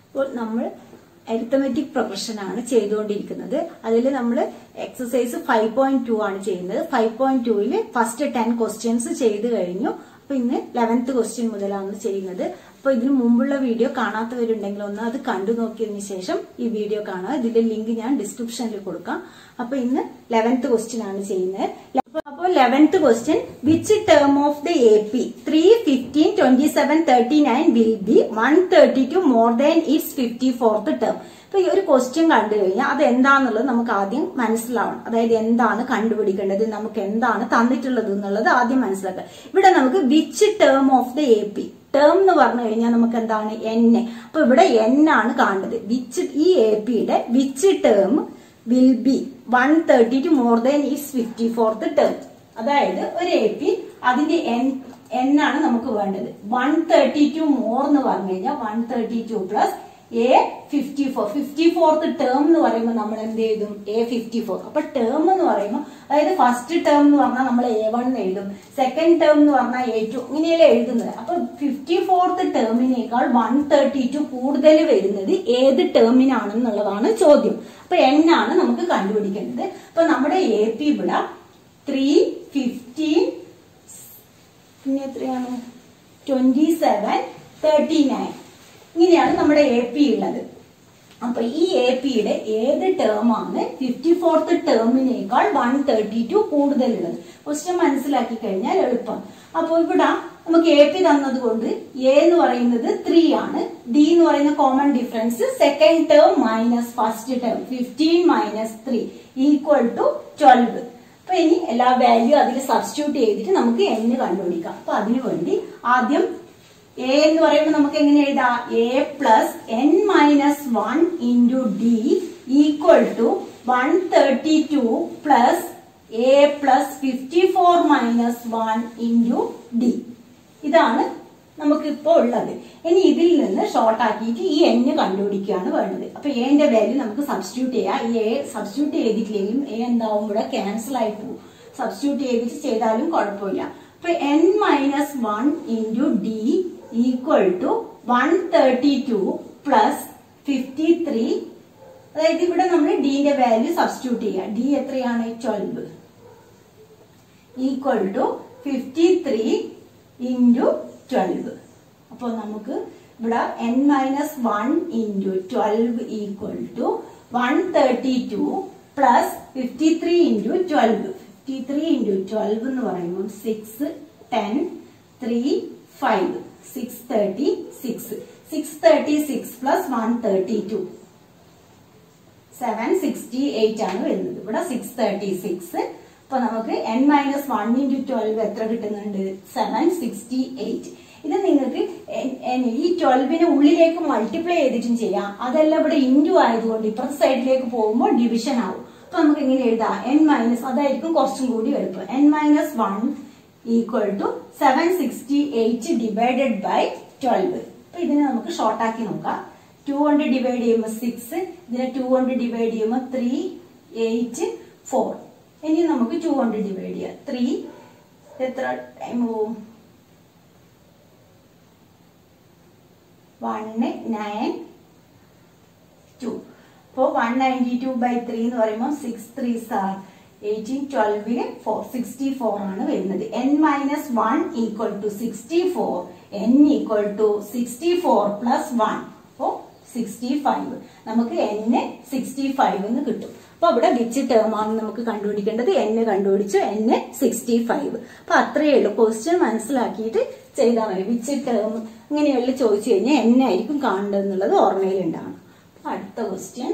അപ്പോൾ നമ്മൾ arithmetic progression ആണ് ചെയ്തുകൊണ്ടിരിക്കുന്നത്. അതിൽ നമ്മൾ എക്സസൈസ് 5.2 ആണ് ചെയ്യുന്നത്. 5.2ൽ ഫസ്റ്റ് 10 ക്വസ്റ്റ്യൻസ് ചെയ്ത് കഴിഞ്ഞു. അപ്പൊ ഇന്ന് 11th ക്വസ്റ്റ്യൻ മുതലാണ് ചെയ്യുന്നത്. അപ്പൊ ഇതിനു മുമ്പുള്ള വീഡിയോ കാണാത്തവരുണ്ടെങ്കിൽ ഒന്ന് അത് കണ്ടു നോക്കിയതിനു ശേഷം ഈ വീഡിയോ കാണുക. ഇതിന്റെ ലിങ്ക് ഞാൻ ഡിസ്ക്രിപ്ഷനിൽ കൊടുക്കാം. അപ്പൊ ഇന്ന് 11th ക്വസ്റ്റ്യൻ ആണ് ചെയ്യുന്നത്. അപ്പോൾ 11th question, which term of the AP 3, 15, 27, 39 will be 132 more than it's 54th term. അപ്പൊ ഈ ഒരു ക്വസ്റ്റ്യൻ കണ്ടു കഴിഞ്ഞാൽ അത് എന്താന്നുള്ളത് നമുക്ക് ആദ്യം മനസ്സിലാവണം. അതായത് എന്താണ് കണ്ടുപിടിക്കേണ്ടത്, നമുക്ക് എന്താണ് തന്നിട്ടുള്ളത് എന്നുള്ളത് ആദ്യം മനസ്സിലാക്കുക. ഇവിടെ നമുക്ക് which term of the AP, term എന്ന് പറഞ്ഞു കഴിഞ്ഞാൽ നമുക്ക് എന്താണ് N. അപ്പൊ ഇവിടെ N ആണ് കാണേണ്ടത്. വിച്ച്, ഈ APയുടെ which term will be 132 more than it's 54th term. അതായത് ഒരു AP അതിന്റെ N ആണ് നമുക്ക് വേണ്ടത്. 132 മോർ എന്ന് പറഞ്ഞു കഴിഞ്ഞാൽ 132 പ്ലസ് A54th ടേം എന്ന് പറയുമ്പോൾ നമ്മൾ എന്ത് എഴുതും, A54. അപ്പൊ ടേം എന്ന് പറയുമ്പോൾ അതായത് ഫസ്റ്റ് ടേം എന്ന് പറഞ്ഞാൽ നമ്മൾ A1 എഴുതും, സെക്കൻഡ് ടേം എന്ന് പറഞ്ഞാൽ A2, ഇങ്ങനെയല്ലേ എഴുതുന്നത്. അപ്പൊ 54th ടേമിനേക്കാൾ 132 കൂടുതൽ വരുന്നത് ഏത് ടേമിനാണെന്നുള്ളതാണ് ചോദ്യം. അപ്പൊ N ആണ് നമുക്ക് കണ്ടുപിടിക്കേണ്ടത്. അപ്പൊ നമ്മുടെ AP ഇവിടെ 3, 15, പിന്നെ എത്രയാണ് 27, 39 ഇങ്ങനെയാണ് നമ്മുടെ AP ഉള്ളത്. അപ്പൊ ഈ APയുടെ ഏത് ടേം ആണ് 54th ടേമിനേക്കാൾ 132 കൂടുതലുള്ളത്? ക്വസ്റ്റ്യൻ മനസ്സിലാക്കി കഴിഞ്ഞാൽ എളുപ്പം. അപ്പൊ ഇവിടെ നമുക്ക് AP തന്നത് കൊണ്ട് A എന്ന് പറയുന്നത് 3 ആണ്, D എന്ന് പറയുന്ന common difference second term minus first term 15 minus 3 equal to 12. അപ്പൊ ഇനി എല്ലാ വാല്യൂ അതിൽ സബ്സ്റ്റിറ്റ്യൂട്ട് ചെയ്തിട്ട് നമുക്ക് N കണ്ടുപിടിക്കാം. അപ്പൊ അതിനു വേണ്ടി ആദ്യം A എന്ന് പറയുമ്പോൾ നമുക്ക് എങ്ങനെ എഴുതാം, A plus N minus 1 into D equal to 132 plus A plus 54 minus 1 into D. ഇതാണ് നമുക്ക് ഇപ്പോൾ ഉള്ളത്. ഇനി ഇതിൽ നിന്ന് ഷോർട്ട് ആക്കിയിട്ട് ഈ N കണ്ടുപിടിക്കുകയാണ് വേണ്ടത്. അപ്പൊ A ന്റെ വാല്യൂ നമുക്ക് സബ്സ്റ്റിറ്റ്യൂട്ട് ചെയ്യാം. ഈ A സബ്സ്റ്റിറ്റ്യൂട്ട് ചെയ്തിട്ടില്ലെങ്കിലും A എന്താവും, ഇവിടെ ക്യാൻസൽ ആയി പോകും. സബ്സ്റ്റിറ്റ്യൂട്ട് ചെയ്തിട്ട് ചെയ്താലും കുഴപ്പമില്ല. അപ്പൊ N minus 1 into D equal to 132 plus 53. അതായത് ഇവിടെ നമ്മൾ D ന്റെ വാല്യൂ സബ്സ്റ്റിറ്റ്യൂട്ട് ചെയ്യാം. D എത്രയാണ്, 12 ഈക്വൽ ടു 53 ഇൻറ്റു 12. അപ്പൊ നമുക്ക് ഇവിടെ N minus 1 into 12 equal to 132 plus 53 into 12. 53 into 12 എന്ന് പറയുമ്പോൾ 6, 10, 3, 5, 636. 636 പ്ലസ് 132 768 ആണ് വരുന്നത്. ഇവിടെ 636. അപ്പൊ നമുക്ക് N മൈനസ് 1 ഇൻറ്റു 12 എത്ര കിട്ടുന്നുണ്ട്, 768. ഇത് നിങ്ങൾക്ക് ഈ 12നെ ഉള്ളിലേക്ക് മൾട്ടിപ്ലൈ ചെയ്തിട്ടും ചെയ്യാം. അതെല്ലാം ഇവിടെ ഇൻറ്റു ആയതുകൊണ്ട് ഇപ്പുറത്തെ സൈഡിലേക്ക് പോകുമ്പോൾ ഡിവിഷൻ ആവും. അപ്പൊ നമുക്ക് എങ്ങനെ എഴുതാം, N മൈനസ്, അതായിരിക്കും കുറച്ചും കൂടി എളുപ്പം. N minus 1 equal to 768 divided by 12. അപ്പൊ ഇതിനെ നമുക്ക് ഷോർട്ട് ആക്കി നോക്കാം. 2 കൊണ്ട് ഡിവൈഡ് ചെയ്യുമ്പോൾ 6, ഇതിനെ 2 കൊണ്ട് ഡിവൈഡ് ചെയ്യുമ്പോൾ 3, 8, 4. ഇനി നമുക്ക് 2 കൊണ്ട് ഡിവൈഡ് ചെയ്യാം. 3 എത്ര ടൈം പോവും, 1, 9, 2. അപ്പോ 192 ബൈ 3 എന്ന് പറയുമ്പോൾ 6 3s are 18, 12ന് 4, 64 ആണ് വരുന്നത്. N minus 1 equal to 64, N equal to 64 plus 1, അപ്പോ 65. നമുക്ക് N 65 എന്ന് കിട്ടും. അപ്പൊ ഇവിടെ വിച്ച് ടേം ആണ് നമുക്ക് കണ്ടുപിടിക്കേണ്ടത്, N കണ്ടുപിടിച്ചു, N 65. അപ്പൊ അത്രയേ ഉള്ളൂ. ക്വസ്റ്റ്യൻ മനസ്സിലാക്കിയിട്ട് ചെയ്താൽ മതി. വിച്ച് ടേം ഇങ്ങനെയുള്ള ചോദിച്ചു കഴിഞ്ഞാൽ N ആയിരിക്കും കാണേണ്ടത് എന്നുള്ളത് ഓർമ്മയിലുണ്ടാവണം. അടുത്ത ക്വസ്റ്റ്യൻ,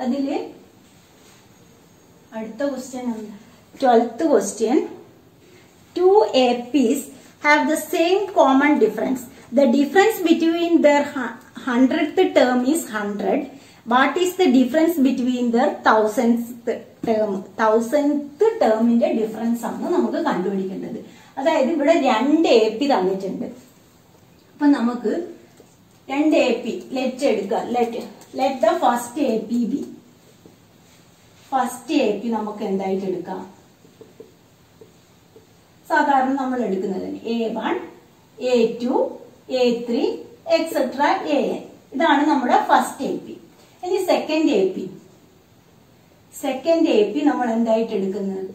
അതില് അടുത്ത question 12th question, 2 APs have the same common difference. The difference between their 100th term is 100. What is the difference between their 1000th term? 1000th termന്റെ ഡിഫറൻസ് ആണ് നമുക്ക് കണ്ടുപിടിക്കേണ്ടത്. അതായത് ഇവിടെ 2 AP തന്നിട്ടുണ്ട്. അപ്പൊ നമുക്ക് 2 AP ലെറ്റ് എടുക്കുക. Let the first AP B. First AP നമുക്ക് എന്തായിട്ട് എടുക്കാം, സാധാരണ നമ്മൾ എടുക്കുന്നത് A1, A2, A3, etc. AN. ഇതാണ് നമ്മുടെ ഫസ്റ്റ് AP. ഇനി സെക്കൻഡ് AP. സെക്കൻഡ് AP നമ്മൾ എന്തായിട്ട് എടുക്കുന്നത്?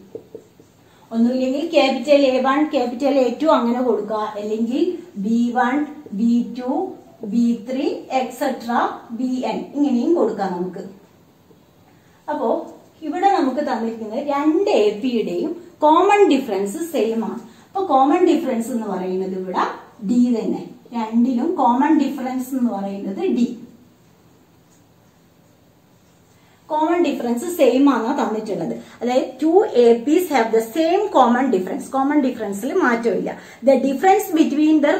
ഒന്നുമില്ലെങ്കിൽ ക്യാപിറ്റൽ A1, ക്യാപിറ്റൽ A2 അങ്ങനെ കൊടുക്കുക. അല്ലെങ്കിൽ B1, B2, B3, etc. BN ഇങ്ങനെയും കൊടുക്കാം നമുക്ക്. അപ്പോ ഇവിടെ നമുക്ക് തന്നിരിക്കുന്നത് രണ്ട് APയുടെയും കോമൺ ഡിഫറൻസ് സെയിം ആണ്. അപ്പൊ കോമൺ ഡിഫറൻസ് എന്ന് പറയുന്നത് ഇവിടെ D തന്നെ. രണ്ടിലും കോമൺ ഡിഫറൻസ് എന്ന് പറയുന്നത് D. കോമൺ ഡിഫറൻസ് സെയിം ആണ് തന്നിട്ടുള്ളത്. അതായത് 2 APs have the same common difference. Common ഡിഫറൻസിൽ മാറ്റമില്ല. The difference between their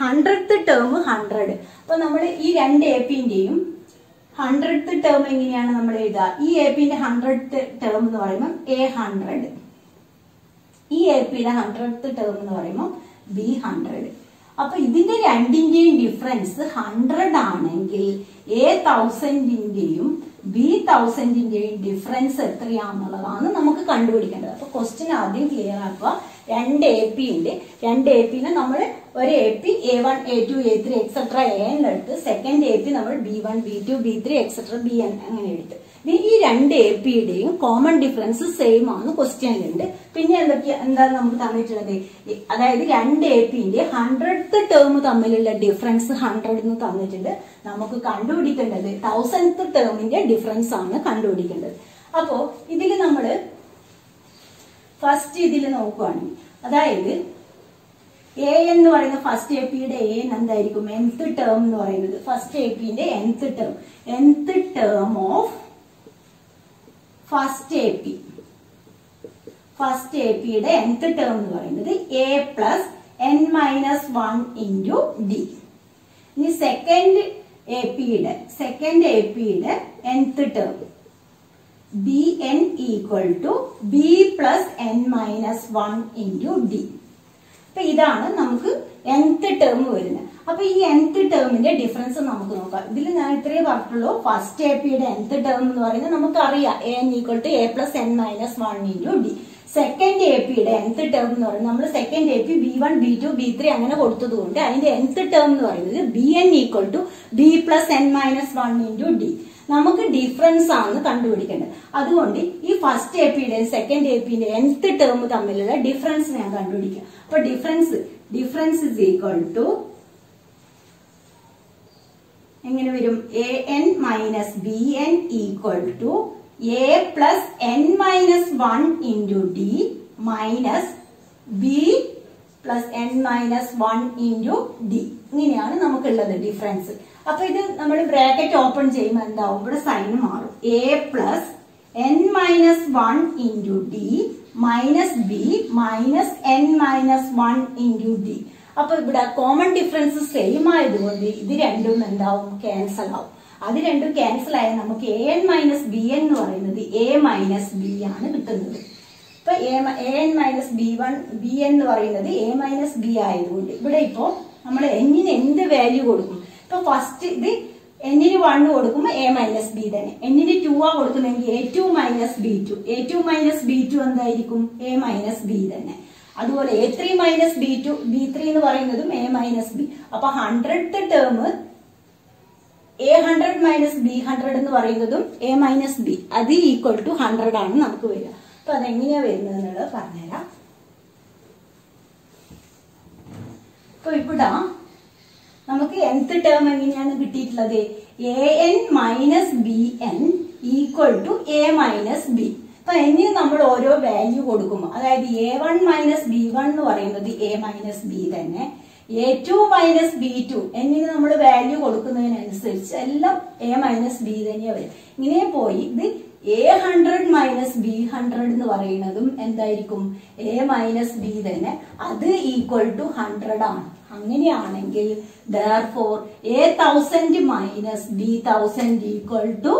100th term 100. അപ്പൊ നമ്മൾ ഈ രണ്ട് APന്റെയും 100th ടേം എങ്ങനെയാണ് നമ്മൾ എഴുതുക? ഈ APന്റെ 100th ടേം എന്ന് പറയുമ്പോൾ A100. ഈ APയുടെ 100th ടേം എന്ന് പറയുമ്പോൾ B100. അപ്പൊ ഇതിന്റെ രണ്ടിന്റെയും ഡിഫറൻസ് 100 ആണെങ്കിൽ A1000ന്റെയും B1000ന്റെയും ഡിഫറൻസ് എത്രയാണെന്നുള്ളതാണ് നമുക്ക് കണ്ടുപിടിക്കേണ്ടത്. അപ്പൊ ക്വസ്റ്റ്യൻ ആദ്യം ക്ലിയർ ആക്കുക. രണ്ട് APനെ നമ്മൾ ഒരു AP A1, A2, A3, etc. AN എടുത്ത് സെക്കൻഡ് AP നമ്മൾ B1, B2, B3, etc. BN അങ്ങനെ എടുത്ത് ഈ രണ്ട് APയുടെയും കോമൺ ഡിഫറൻസ് സെയിം ആണ് ക്വസ്റ്റ്യനിലുണ്ട്. പിന്നെ എന്താ നമുക്ക് തന്നിട്ടുള്ളത്? അതായത് രണ്ട് APന്റെ 100th ടേം തമ്മിലുള്ള ഡിഫറൻസ് 100 എന്ന് തന്നിട്ടുണ്ട്. നമുക്ക് കണ്ടുപിടിക്കേണ്ടത് 1000th ടേമിന്റെ ഡിഫറൻസ് ആണ് കണ്ടുപിടിക്കേണ്ടത്. അപ്പോ ഇതിൽ നമ്മൾ ഫസ്റ്റ് ഇതിൽ നോക്കുകയാണെങ്കിൽ അതായത് AN എന്ന് പറയുന്ന ഫസ്റ്റ് APയുടെ AN എന്തായിരിക്കും? nth ടേം എന്ന് പറയുന്നത് ഫസ്റ്റ് APന്റെ nth ടേം ഓഫ് ഫസ്റ്റ് APയുടെ nth ടേം എന്ന് പറയുന്നത് A plus n-1 into D. ഇനി സെക്കൻഡ് APയുടെ nth term BN equal to B plus n-1 into D. അപ്പൊ ഇതാണ് നമുക്ക് nth ടേം വരുന്നത്. അപ്പൊ ഈ nth ടേമിന്റെ ഡിഫറൻസ് നമുക്ക് നോക്കാം. ഇതിൽ ഞാൻ ഇത്രയേ പറഞ്ഞിട്ടുള്ളൂ. ഫസ്റ്റ് APയുടെ nth ടേം എന്ന് പറയുന്നത് നമുക്കറിയാം AN equal to A plus n-1 into D. Second APയുടെ nth ടേം എന്ന് പറയുന്നത് നമ്മൾ second AP B1, B2, B3 അങ്ങനെ കൊടുത്തതുകൊണ്ട് അതിന്റെ nth ടേം എന്ന് പറയുന്നത് BN equal to B plus n-1 into D. നമുക്ക് ഡിഫറൻസ് ആണ് കണ്ടുപിടിക്കേണ്ടത്. അതുകൊണ്ട് ഈ ഫസ്റ്റ് APയുടെയും സെക്കൻഡ് APന്റെ nth ടേം തമ്മിലുള്ള ഡിഫറൻസ് ഞാൻ കണ്ടുപിടിക്കാം. അപ്പൊ ഡിഫറൻസ് ഇസ് ഈക്വൽ ടു എങ്ങനെ വരും? AN minus BN equal to A plus n-1 into D minus B plus n-1 into D. ഇങ്ങനെയാണ് നമുക്കുള്ളത് ഡിഫറൻസ്. അപ്പൊ ഇത് നമ്മൾ ബ്രാക്കറ്റ് ഓപ്പൺ ചെയ്യുമ്പോൾ എന്താവും? ഇവിടെ സൈൻ മാറും. A plus n-1 into D minus B minus n-1 into D. അപ്പൊ ഇവിടെ കോമൺ ഡിഫറൻസ് സെയിം ആയതുകൊണ്ട് ഇത് രണ്ടും എന്താവും? ക്യാൻസൽ ആവും. അത് രണ്ടും ക്യാൻസൽ ആയാൽ നമുക്ക് AN മൈനസ് BN എന്ന് പറയുന്നത് A മൈനസ് B ആണ് കിട്ടുന്നത്. ഇപ്പൊ AN മൈനസ് BN എന്ന് പറയുന്നത് A മൈനസ് B ആയതുകൊണ്ട് ഇവിടെ ഇപ്പോ നമ്മൾ എന്നിന് എന്ത് വാല്യൂ കൊടുക്കും? ഇപ്പൊ ഫസ്റ്റ് ഇത് എന്നിന് 1 കൊടുക്കുമ്പോൾ A മൈനസ് B തന്നെ. എന്നിന് 2 ആ കൊടുക്കുന്നെങ്കിൽ A2 minus B2. A2 minus B2 എന്തായിരിക്കും? A മൈനസ് B തന്നെ. അതുപോലെ A3 മൈനസ് B3 എന്ന് പറയുന്നതും A മൈനസ് B. അപ്പൊ 100th term A100 minus B100 എന്ന് പറയുന്നതും A മൈനസ് B. അത് ഈക്വൽ ടു 100 ആണ് നമുക്ക് വരിക. അപ്പൊ അതെങ്ങനെയാ വരുന്നത് എന്നുള്ളത് പറഞ്ഞുതരാം. അപ്പൊ ഇവിടെ നമുക്ക് nth ടേം എങ്ങനെയാണ് കിട്ടിയിട്ടുള്ളത്? AN minus BN equal to A minus B. അപ്പൊ എന്നിന് നമ്മൾ ഓരോ വാല്യൂ കൊടുക്കുമ്പോൾ അതായത് A1 മൈനസ് B1 എന്ന് പറയുന്നത് A മൈനസ് B തന്നെ. A2 മൈനസ് B2 എന്നിന് നമ്മൾ വാല്യൂ കൊടുക്കുന്നതിനനുസരിച്ച് എല്ലാം A മൈനസ് B തന്നെയാണ് വരും. ഇങ്ങനെ പോയി ഇത് A100 മൈനസ് B100 എന്ന് പറയുന്നതും എന്തായിരിക്കും? A മൈനസ് B തന്നെ. അത് ഈക്വൽ ടു 100 ആണ്. അങ്ങനെയാണെങ്കിൽ therefore A1000 minus B1000 equal to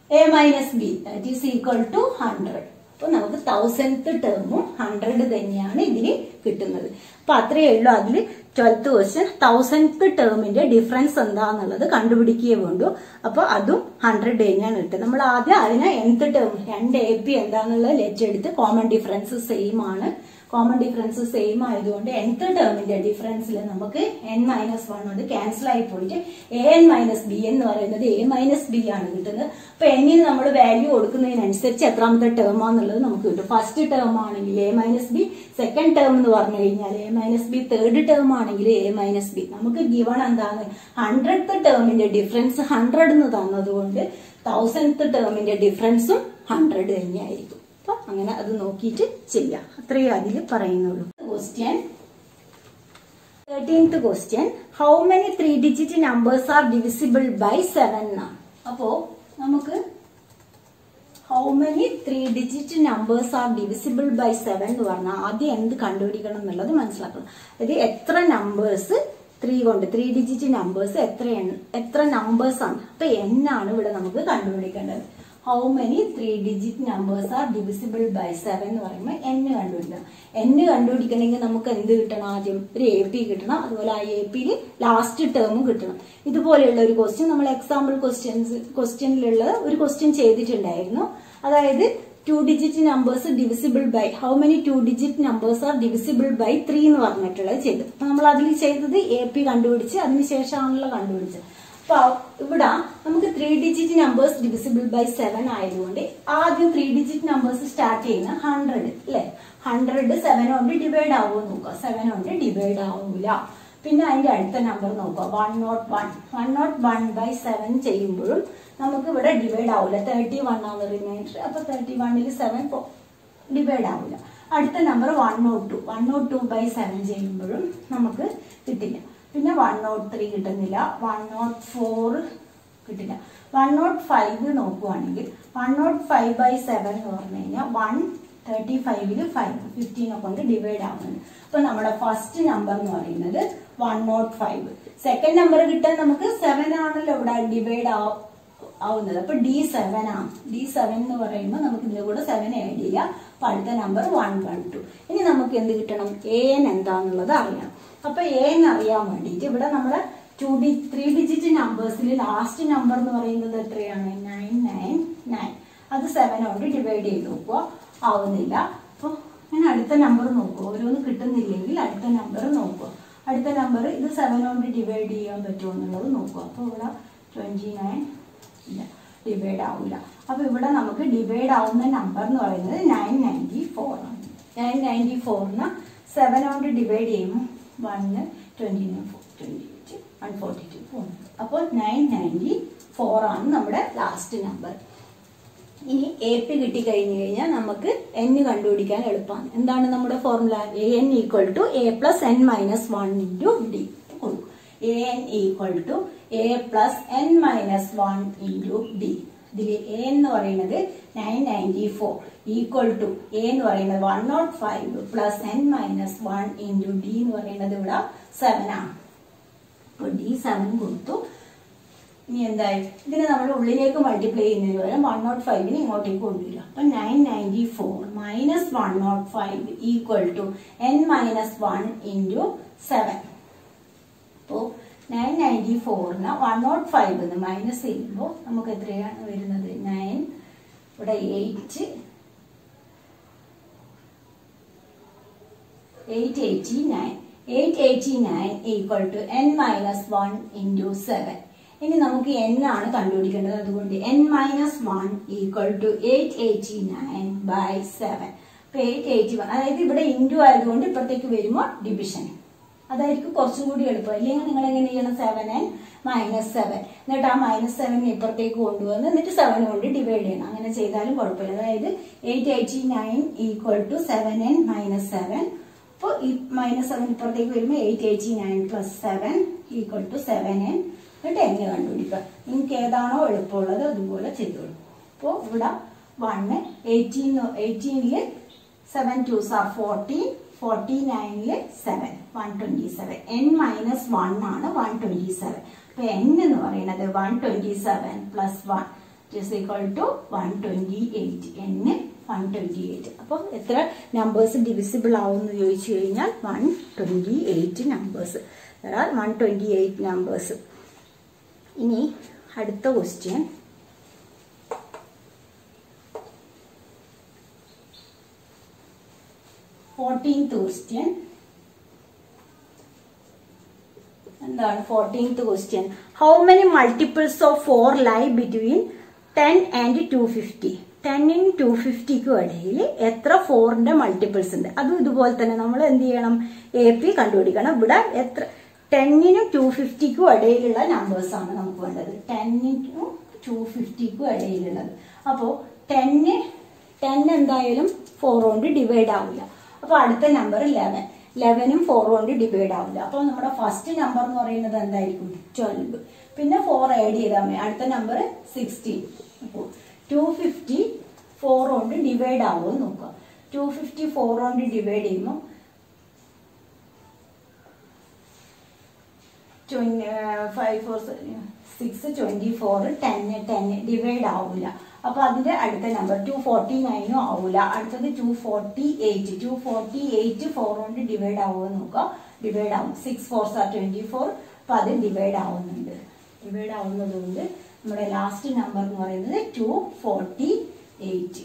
A minus B that is equal to 100. അപ്പൊ നമുക്ക് 1000th ടേമും 100 തന്നെയാണ് ഇതിന് കിട്ടുന്നത്. അപ്പൊ അത്രയേ ഉള്ളൂ. അതിൽ 12th ക്വസ്റ്റ്യൻ 1000th ടേമിന്റെ ഡിഫറൻസ് എന്താന്നുള്ളത് കണ്ടുപിടിക്കുകയേ വേണ്ടു. അപ്പൊ അതും 100 തന്നെയാണ് കിട്ടുന്നത്. നമ്മൾ ആദ്യം അതിനെ nth ടേം രണ്ട് AP എന്താന്നുള്ളത് ലെറ്റർ എടുത്ത് കോമൺ ഡിഫറൻസ് സെയിം ആണ്. കോമൺ ഡിഫറൻസ് സെയിം ആയതുകൊണ്ട് nth ടേമിന്റെ ഡിഫറൻസിൽ നമുക്ക് n-1 കൊണ്ട് ക്യാൻസൽ ആയി പോയിട്ട് an-b എന്ന് പറയുന്നത് a-b ആണ് കിട്ടുന്നത്. അപ്പൊ എന്നിന് നമ്മൾ വാല്യൂ കൊടുക്കുന്നതിനനുസരിച്ച് എത്രാമത്തെ ടേം ആണെന്നുള്ളത് നമുക്ക് കിട്ടും. ഫസ്റ്റ് ടേം ആണെങ്കിൽ a-b, സെക്കൻഡ് ടേം എന്ന് പറഞ്ഞു കഴിഞ്ഞാൽ a-b, തേർഡ് ടേം ആണെങ്കിൽ a-b. നമുക്ക് ഗിവൺ എന്താണ് 100th ടേമിന്റെ ഡിഫറൻസ് 100 എന്ന് തന്നതുകൊണ്ട് 1000th ടേമിന്റെ ഡിഫറൻസും 100 തന്നെയായിരിക്കും. അപ്പൊ അങ്ങനെ അത് നോക്കിയിട്ട് ചെയ്യാം. അത്രയേ അതിൽ പറയുന്നുള്ളൂ. Question 13th question, how many 3-digit numbers are divisible by 7 എന്നാണ്. അപ്പോ നമുക്ക് how many 3-digit numbers are divisible by 7 എന്ന് പറഞ്ഞാൽ ആദ്യം എന്ത് കണ്ടുപിടിക്കണം എന്നുള്ളത് മനസ്സിലാക്കണം. അതായത് എത്ര നമ്പേഴ്സ് 3-digit നമ്പേഴ്സ് എത്ര നമ്പേഴ്സ് ആണ്. അപ്പൊ n ആണ് ഇവിടെ നമുക്ക് കണ്ടുപിടിക്കേണ്ടത്. How many 3-digit numbers are divisible by 7 എന്ന് പറയുമ്പോൾ n കണ്ടുപിടിക്കണം. n കണ്ടുപിടിക്കണമെങ്കിൽ നമുക്ക് എന്ത് കിട്ടണം? ആദ്യം ഒരു AP കിട്ടണം. അതുപോലെ ആ APയിൽ ലാസ്റ്റ് ടേമും കിട്ടണം. ഇതുപോലെയുള്ള ഒരു ക്വസ്റ്റ്യൻ നമ്മൾ എക്സാമ്പിൾ ക്വസ്റ്റ്യനിലുള്ള ഒരു ക്വസ്റ്റ്യൻ ചെയ്തിട്ടുണ്ടായിരുന്നു. അതായത് 2-digit numbers divisible by how many 2-digit numbers are divisible by 3 എന്ന് പറഞ്ഞിട്ടുള്ളത് ചെയ്തു. അപ്പൊ നമ്മൾ അതിൽ ചെയ്തത് AP കണ്ടുപിടിച്ച് അതിനുശേഷമാണല്ലോ കണ്ടുപിടിച്ചത്. അപ്പൊ ഇവിടെ നമുക്ക് 3-digit numbers divisible by 7 ആയതുകൊണ്ട് ആദ്യം 3-digit numbers സ്റ്റാർട്ട് ചെയ്യുന്ന 100 അല്ലെ. 100 7 കൊണ്ട് ഡിവൈഡ് ആവുമോ നോക്കുക. 7 കൊണ്ട് ഡിവൈഡ് ആവൂല. പിന്നെ അതിന്റെ അടുത്ത നമ്പർ നോക്കുക 101. 101 by 7 ചെയ്യുമ്പോഴും നമുക്ക് ഇവിടെ ഡിവൈഡ് ആവില്ല. 31 ആണ് റിമൈൻഡർ. അപ്പൊ 31ൽ 7 ഡിവൈഡ് ആവില്ല. അടുത്ത നമ്പർ 102. 102 by 7 ചെയ്യുമ്പോഴും നമുക്ക് കിട്ടില്ല. പിന്നെ 103 കിട്ടുന്നില്ല. 104 കിട്ടില്ല. 105 നോക്കുവാണെങ്കിൽ 105 by 7 എന്ന് പറഞ്ഞു കഴിഞ്ഞാൽ 135ൽ 15 കൊണ്ട് ഡിവൈഡ് ആവുന്നുണ്ട്. അപ്പൊ നമ്മുടെ ഫസ്റ്റ് നമ്പർ എന്ന് പറയുന്നത് 105. സെക്കൻഡ് നമ്പർ കിട്ടാൻ നമുക്ക് 7 ആണല്ലോ ഇവിടെ ഡിവൈഡ് ആവുന്നത്. അപ്പൊ D7 ആണ്. D7 എന്ന് പറയുമ്പോൾ നമുക്ക് ഇതിന്റെ കൂടെ 7 ആഡ് ചെയ്യാം. അപ്പൊ അടുത്ത നമ്പർ 112. ഇനി നമുക്ക് എന്ത് കിട്ടണം? an എന്താന്നുള്ളത് അറിയണം. അപ്പൊ an അറിയാൻ വേണ്ടിയിട്ട് ഇവിടെ നമ്മുടെ 3-digit നമ്പേഴ്സിൽ ലാസ്റ്റ് നമ്പർ എന്ന് പറയുന്നത് എത്രയാണ്? 999. അത് 7 കൊണ്ട് ഡിവൈഡ് ചെയ്ത് നോക്കുക. ആവുന്നില്ല. അപ്പൊ ഞാൻ അടുത്ത നമ്പർ നോക്കുക. ഓരോന്ന് കിട്ടുന്നില്ലെങ്കിൽ അടുത്ത നമ്പർ നോക്കുക. അടുത്ത നമ്പർ ഇത് 7 കൊണ്ട് ഡിവൈഡ് ചെയ്യാൻ പറ്റുമോ എന്നുള്ളത് നോക്കുക. അപ്പൊ ഇവിടെ 29 ഇല്ല, ഡിവൈഡ് ആവില്ല. അപ്പൊ ഇവിടെ നമുക്ക് ഡിവൈഡ് ആവുന്ന നമ്പർ എന്ന് പറയുന്നത് 994 ആണ്. 994ന് 7 കൊണ്ട് ഡിവൈഡ് ചെയ്യുമ്പോൾ 142 പോകുന്നു. അപ്പോൾ 994 ആണ് നമ്മുടെ ലാസ്റ്റ് നമ്പർ. ഇനി AP കിട്ടിക്കഴിഞ്ഞു കഴിഞ്ഞാൽ നമുക്ക് n കണ്ടുപിടിക്കാൻ എളുപ്പമാണ്. എന്താണ് നമ്മുടെ formula? an = a + n-1 × d. an = a + n-1 × d. ഇതിൽ a എന്ന് പറയുന്നത് 994 = a എന്ന് പറയുന്നത് 105 + n-1 × d എന്ന് പറയുന്നത് ഇവിടെ 7 ആണ്. അപ്പോൾ D7 കൊടുത്തു. ഇനി എന്തായി? ഇതിനെ നമ്മൾ ഉള്ളിലേക്ക് മൾട്ടിപ്ലൈ ചെയ്യുന്നതിന് പകരം 105നെ ഇങ്ങോട്ടേക്ക് കൊണ്ടുവരിക. അപ്പൊ 994 - 105 = n-1 × 7. അപ്പോ 994ന് 105 എന്ന് മൈനസ് ചെയ്യുമ്പോൾ നമുക്ക് എത്രയാണ് വരുന്നത്? 9 ഇവിടെ 889 = n-1 × 7. ഇനി നമുക്ക് n ആണ് കണ്ടുപിടിക്കേണ്ടത്. അതുകൊണ്ട് n-1 = 889 by 7. അപ്പൊ 881, അതായത് ഇവിടെ ഇൻറ്റു ആയതുകൊണ്ട് ഇപ്പുറത്തേക്ക് വരുമ്പോൾ ഡിവിഷൻ അതായിരിക്കും കുറച്ചും കൂടി എളുപ്പം. അല്ലെങ്കിൽ നിങ്ങൾ എങ്ങനെ ചെയ്യണം? 7n - 7 എന്നിട്ട് ആ -7 ഇപ്പുറത്തേക്ക് കൊണ്ടുവന്ന് എന്നിട്ട് 7 കൊണ്ട് ഡിവൈഡ് ചെയ്യണം. അങ്ങനെ ചെയ്താലും കുഴപ്പമില്ല. അതായത് 889 = 7n - 7. അപ്പോൾ ഈ -7 ഇപ്പുറത്തേക്ക് വരുമ്പോൾ 889 + 7 = 7n. എന്നിട്ട് n കണ്ടുപിടിക്കുക. നിങ്ങൾക്ക് ഏതാണോ എളുപ്പമുള്ളത് അതുപോലെ ചെയ്തോളൂ. അപ്പോൾ ഇവിടെ 18ൽ 7 2s are 14, 49ൽ 7 127. n-1 ആണ് 127. അപ്പൊ n എന്ന് പറയുന്നത് 127 + 1 = 128. n 128. അപ്പൊ എത്ര നമ്പേഴ്സ് ഡിവിസിബിൾ ആവും എന്ന് ചോദിച്ചു കഴിഞ്ഞാൽ 128 നമ്പേഴ്സ്. 128 നമ്പേഴ്സ്. ഇനി അടുത്ത ക്വസ്റ്റ്യൻ 14th question. എന്താണ് 14th question? How many multiples of 4 lie between 10 and 250? 10 നും 250ക്കും ഇടയിൽ എത്ര 4ന്റെ മൾട്ടിപ്പിൾസ് ഉണ്ട്? അതും ഇതുപോലെ തന്നെ നമ്മൾ എന്ത് ചെയ്യണം? AP കണ്ടുപിടിക്കണം. ഇവിടെ എത്ര 10 നും 250ക്കും ഇടയിലുള്ള നമ്പേഴ്സ് ആണ് നമുക്ക് വേണ്ടത്. 10 നും 250ക്കും ഇടയിലുള്ളത്. അപ്പോൾ 10 എന്തായാലും 4 കൊണ്ട് ഡിവൈഡ് ആവില്ല. അപ്പൊ അടുത്ത നമ്പർ 11നും 4 കൊണ്ട് ഡിവൈഡ് ആവില്ല. അപ്പൊ നമ്മുടെ ഫസ്റ്റ് നമ്പർ എന്ന് പറയുന്നത് എന്തായിരിക്കും? 12. പിന്നെ 4 ആഡ് ചെയ്താൽ മതി. അടുത്ത നമ്പർ 16. അപ്പോൾ 250 4 കൊണ്ട് ഡിവൈഡ് ആവുമെന്ന് നോക്കാം. 250 4 കൊണ്ട് ഡിവൈഡ് ചെയ്യുമ്പോൾ 5 4 6 24 10 ഡിവൈഡ് ആവില്ല. അപ്പൊ അതിന്റെ അടുത്ത നമ്പർ 249 ആവൂല. അടുത്തത് 248 4 കൊണ്ട് ഡിവൈഡ് ആവുമെന്ന് നോക്കാം. ഡിവൈഡ് ആവും. 6 4 24. അപ്പൊ അത് ഡിവൈഡ് ആവുന്നുണ്ട്. ഡിവൈഡ് ആവുന്നത് കൊണ്ട് നമ്മുടെ ലാസ്റ്റ് നമ്പർ എന്ന് പറയുന്നത് 248.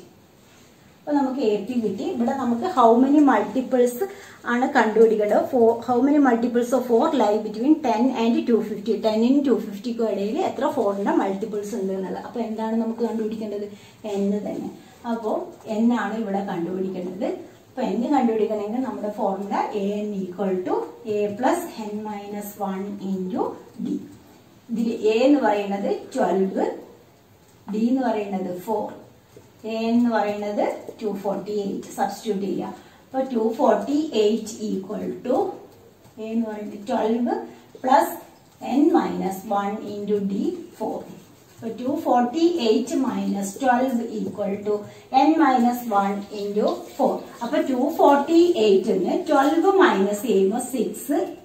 അപ്പൊ നമുക്ക് AP കിട്ടി. ഇവിടെ നമുക്ക് ഹൗ മെനി മൾട്ടിപ്പിൾസ് ആണ് കണ്ടുപിടിക്കേണ്ടത്. How many multiples of 4 lie between 10 and 250. 10നും 250ക്കും ഇടയിൽ എത്ര 4ന്റെ മൾട്ടിപ്പിൾസ് ഉണ്ട് എന്നുള്ളത്. അപ്പൊ എന്താണ് നമുക്ക് കണ്ടുപിടിക്കേണ്ടത്? N തന്നെ. അപ്പോൾ N ആണ് ഇവിടെ കണ്ടുപിടിക്കേണ്ടത്. അപ്പൊ N കണ്ടുപിടിക്കണമെങ്കിൽ നമ്മുടെ formula AN equal to A plus N minus 1 into D. ഇതിൽ A എന്ന് പറയുന്നത് 12, D എന്ന് പറയുന്നത് 4, A എന്ന് പറയുന്നത് 248. സബ്സ്റ്റിറ്റ്യൂട്ട് ചെയ്യാം. അപ്പൊ 248 ഈക്വൽ ടു A എന്ന് പറയുന്നത് 12 plus N minus 1 into D 4. അപ്പൊ 248 minus 12 equal to N minus 1 into 4. അപ്പൊ 248ന് 12 മൈനസ് ചെയ്യുമ്പോൾ 6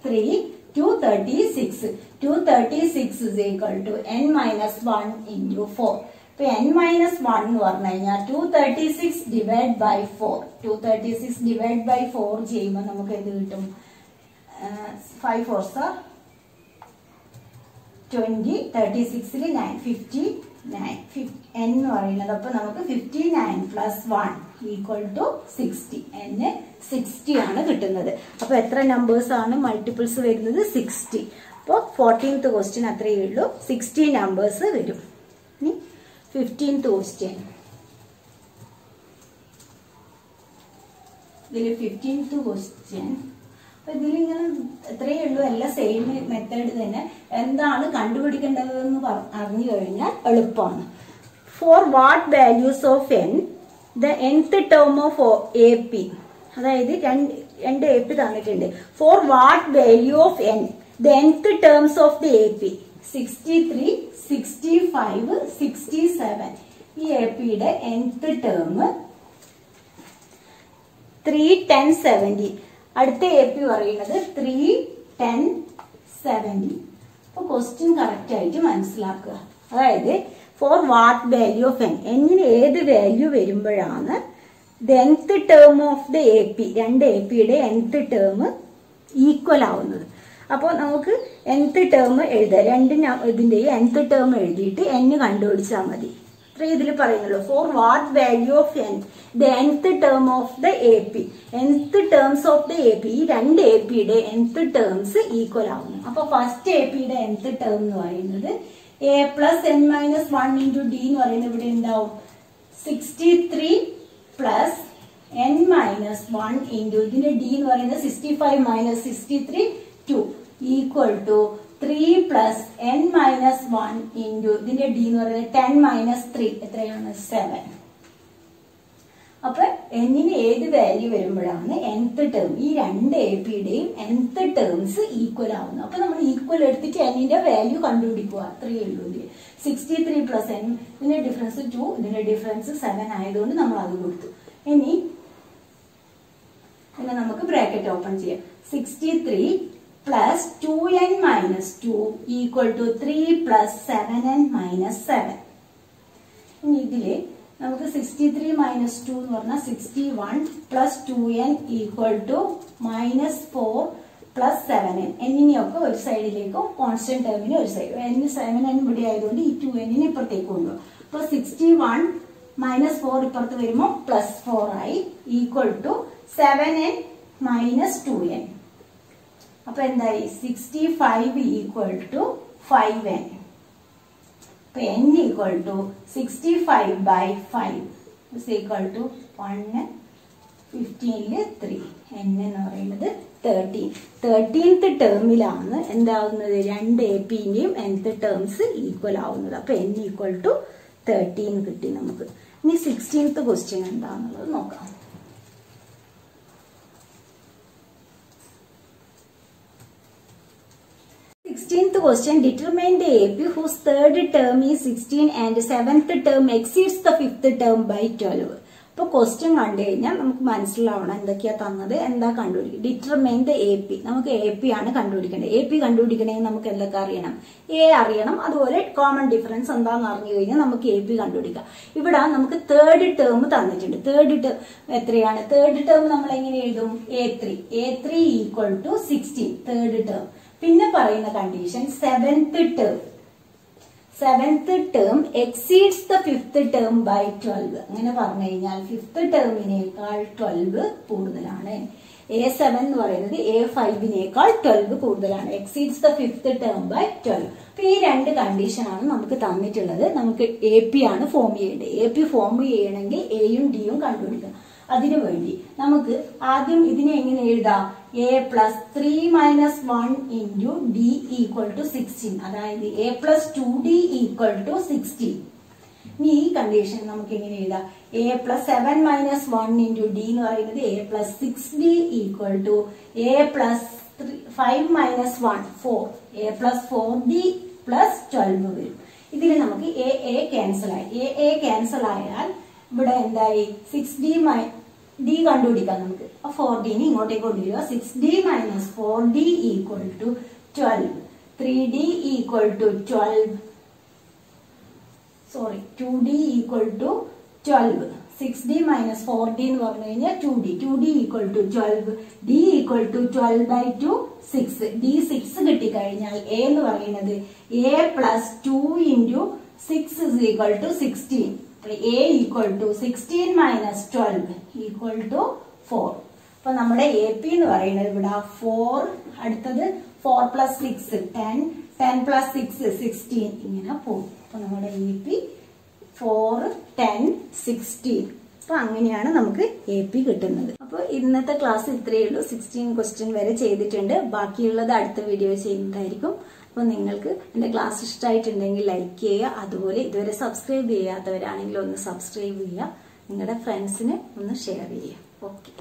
3 236. 236 is equal to N minus 1 into 4. ഇപ്പൊ N minus 1 എന്ന് പറഞ്ഞു കഴിഞ്ഞാൽ 236 ഡിവൈഡ് ബൈ 4. 236 ഡിവൈഡ് ബൈ 4 ചെയ്യുമ്പോൾ നമുക്ക് എന്ത് കിട്ടും? 5 4s 20, 36ൽ 9, 59. N എന്ന് പറയുന്നത് അപ്പൊ നമുക്ക് 59 പ്ലസ് 1 ഈക്വൽ ടു 60. N 60 ആണ് കിട്ടുന്നത്. അപ്പൊ എത്ര നമ്പേഴ്സ് ആണ് മൾട്ടിപ്പിൾസ് വരുന്നത്? 60. അപ്പോൾ 14th ക്വസ്റ്റ്യൻ അത്രയേ ഉള്ളൂ. 60 നമ്പേഴ്സ് വരും. 15th question. ഇതിൽ 15th ക്വസ്റ്റ്യൻ ഇതിലിങ്ങനെ എത്രയേ ഉള്ളൂ. എല്ലാം സെയിം മെത്തേഡ് തന്നെ. എന്താണ് കണ്ടുപിടിക്കേണ്ടതെന്ന് അറിഞ്ഞു കഴിഞ്ഞാൽ എളുപ്പമാണ്. For what values of N the nth term of AP, അതായത് രണ്ട് AP തന്നിട്ടുണ്ട്. For what value of N the nth terms of the AP 63, 65, 67. ഈ APയുടെ nth ടേം 3, 10, 70. അടുത്ത AP പറയുന്നത് 3, 10, 70. അപ്പൊ ക്വസ്റ്റ്യൻ കറക്റ്റ് ആയിട്ട് മനസ്സിലാക്കുക. അതായത് for what value of N, എന്നിന് ഏത് വാല്യൂ വരുമ്പോഴാണ് the nth term of the AP, രണ്ട് APയുടെ nth ടേം ഈക്വൽ ആവുന്നത്. അപ്പോൾ നമുക്ക് nth ടേം എഴുതാം. ഇതിന്റെയും nth ടേം എഴുതിയിട്ട് N കണ്ടുപിടിച്ചാൽ മതി. അത്ര ഇതിൽ പറയുന്നുള്ളൂ. For what value of N the nth term of the AP, nth terms of the AP, ഈ രണ്ട് APയുടെ nth ടേംസ് ഈക്വൽ ആവുന്നു. അപ്പൊ ഫസ്റ്റ് APയുടെ nth ടേം എന്ന് പറയുന്നത് A plus N minus 1 into D എന്ന് പറയുന്നത് ഇവിടെ ഉണ്ടാവും 63 പ്ലസ് N മൈനസ് 1 ഇൻറ്റു ഇതിന്റെ D എന്ന് പറയുന്നത് 65 minus 63 2 equal to 3 plus N minus 1 into ഇതിന്റെ D എന്ന് പറയുന്നത് 10 മൈനസ് 3 എത്രയാണ്? 7. അപ്പൊ എന്നിന് ഏത് വാല്യൂ വരുമ്പോഴാണ് nth ടേം, ഈ രണ്ട് APയുടെയും nth ടേംസ് ഈക്വൽ ആവുന്നത്. അപ്പൊ നമ്മൾ ഈക്വൽ എടുത്തിട്ട് എന്നിന്റെ വാല്യൂ കണ്ടുപിടിക്കുക. അത്രയേ ഉള്ളൂ. 63 പ്ലസ് N, ഇതിന്റെ ഡിഫറൻസ് 2, ഇതിന്റെ ഡിഫറൻസ് 7 ആയതുകൊണ്ട് നമ്മൾ അത് കൊടുത്തു. ഇനി നമുക്ക് ബ്രാക്കറ്റ് ഓപ്പൺ ചെയ്യാം. 63 plus 2n minus 2 equal to 3 plus 7n minus 7. ഇനി ഇതില് നമുക്ക് 63 മൈനസ് 2 എന്ന് പറഞ്ഞാൽ 61 plus 2n equal to minus 4 plus 7n. എന്നിനെയൊക്കെ ഒരു സൈഡിലേക്കും കോൺസ്റ്റന്റ് ടേമിന് ഒരു സൈഡ്. n 7n ഇവിടെ ആയതുകൊണ്ട് ഈ 2n ഇപ്പുറത്തേക്ക് കൊണ്ടുപോകും. അപ്പൊ 61 മൈനസ് 4 ഇപ്പുറത്ത് വരുമ്പോൾ പ്ലസ് 4 ആയി equal to 7n minus 2n. അപ്പൊ എന്തായി 65 equal to 5n. അപ്പൊ n equal to 65 by 5 is equal to 1 15 3. n എന്ന് പറയുന്നത് 13. 13th ടേമിലാണ് എന്താവുന്നത്, രണ്ട് എ പിന്റെയും nth ടേംസ് ഈക്വൽ ആവുന്നത്. അപ്പൊ n ഈക്വൽ ടു 13 കിട്ടി നമുക്ക്. ഇനി 16th ക്വസ്റ്റ്യൻ എന്താണെന്നുള്ളത് നോക്കാം. 16th question, determine the AP whose third term is 16 and seventh term exceeds the fifth term by 12. അപ്പോൾ ക്വസ്റ്റ്യൻ കണ്ടു കഴിഞ്ഞാൽ നമുക്ക് മനസ്സിലാവണം എന്തൊക്കെയാ തന്നത്, എന്താ കണ്ടുപിടിക്കുക. ഡിറ്റർമൈൻ ദ എ പി, നമുക്ക് എ പി ആണ് കണ്ടുപിടിക്കേണ്ടത്. എ പി കണ്ടുപിടിക്കണമെങ്കിൽ നമുക്ക് എന്തൊക്കെ അറിയണം, എ അറിയണം, അതുപോലെ കോമൺ ഡിഫറൻസ് എന്താണെന്ന് അറിഞ്ഞു കഴിഞ്ഞാൽ നമുക്ക് എ പി കണ്ടുപിടിക്കാം. ഇവിടെ നമുക്ക് തേർഡ് ടേം തന്നിട്ടുണ്ട്. തേർഡ് ടേം എത്രയാണ്? തേർഡ് ടേം നമ്മൾ എങ്ങനെ എഴുതും? A3 equal to 16 third term. പിന്നെ പറയുന്ന condition seventh term exceeds the fifth term by 12. അങ്ങനെ പറഞ്ഞു കഴിഞ്ഞാൽ ഫിഫ്ത് ടേമിനേക്കാൾ 12 കൂടുതലാണ്. A7 എന്ന് പറയുന്നത് A5നേക്കാൾ 12 കൂടുതലാണ്. Exceeds the fifth term by 12. അപ്പൊ ഈ രണ്ട് കണ്ടീഷനാണ് നമുക്ക് തന്നിട്ടുള്ളത്. നമുക്ക് എ പി ആണ് ഫോം ചെയ്യേണ്ടത്. എ പി ഫോം ചെയ്യണമെങ്കിൽ എയും ഡിയും കണ്ടുപിടിക്കണം. അതിനു വേണ്ടി നമുക്ക് ആദ്യം ഇതിനെ എങ്ങനെ എഴുതാം? a plus 3 minus 1 into d equal to 16. അതായത് a plus 2d equal to 16. ഇനി ഈ കണ്ടീഷൻ നമുക്ക് എങ്ങനെ എഴുതാം? a plus 7 minus 1 into d എന്ന് പറയുന്നത് a plus 6d equal to a plus 5 minus 1 4. a plus 4d plus 12 വരും. ഇതിൽ നമുക്ക് a ക്യാൻസൽ ആയി. a ക്യാൻസൽ ആയാൽ ഇവിടെ എന്തായി? 6d d കണ്ടുപിടിക്കാം നമുക്ക്. 4d ഇങ്ങോട്ടേക്ക് കൊണ്ടുവരിക. 6d minus 4d equal to 12. 3d equal to 12. 2d equal to 12. 6d minus 4d എന്ന് പറഞ്ഞു കഴിഞ്ഞാൽ 2d equal to 12. d equal to 12 by 2 6. d 6 കിട്ടിക്കഴിഞ്ഞാൽ a എന്ന് പറയുന്നത് a plus 2 into 6 is equal to 16. a equal to 16 minus 12 equal to 4. അപ്പൊ നമ്മുടെ A P എന്ന് പറയുന്നത് ഇവിടെ 4, അടുത്തത് 4 plus 6 10, 10 plus 6 16 ഇങ്ങനെ പോകും. അപ്പൊ നമ്മുടെ എ പി 4 10 16. അപ്പൊ അങ്ങനെയാണ് നമുക്ക് എ പി കിട്ടുന്നത്. അപ്പൊ ഇന്നത്തെ ക്ലാസ് ഇത്രയേ ഉള്ളൂ. 16 ക്വസ്റ്റ്യൻ വരെ ചെയ്തിട്ടുണ്ട്. ബാക്കിയുള്ളത് അടുത്ത വീഡിയോ ചെയ്യുന്നതായിരിക്കും. അപ്പോൾ നിങ്ങൾക്ക് എൻ്റെ ക്ലാസ് ഇഷ്ടമായിട്ടുണ്ടെങ്കിൽ ലൈക്ക് ചെയ്യുക. അതുപോലെ ഇതുവരെ സബ്സ്ക്രൈബ് ചെയ്യാത്തവരാണെങ്കിൽ ഒന്ന് സബ്സ്ക്രൈബ് ചെയ്യുക. നിങ്ങളുടെ ഫ്രണ്ട്സിന് ഒന്ന് ഷെയർ ചെയ്യുക. ഓക്കെ.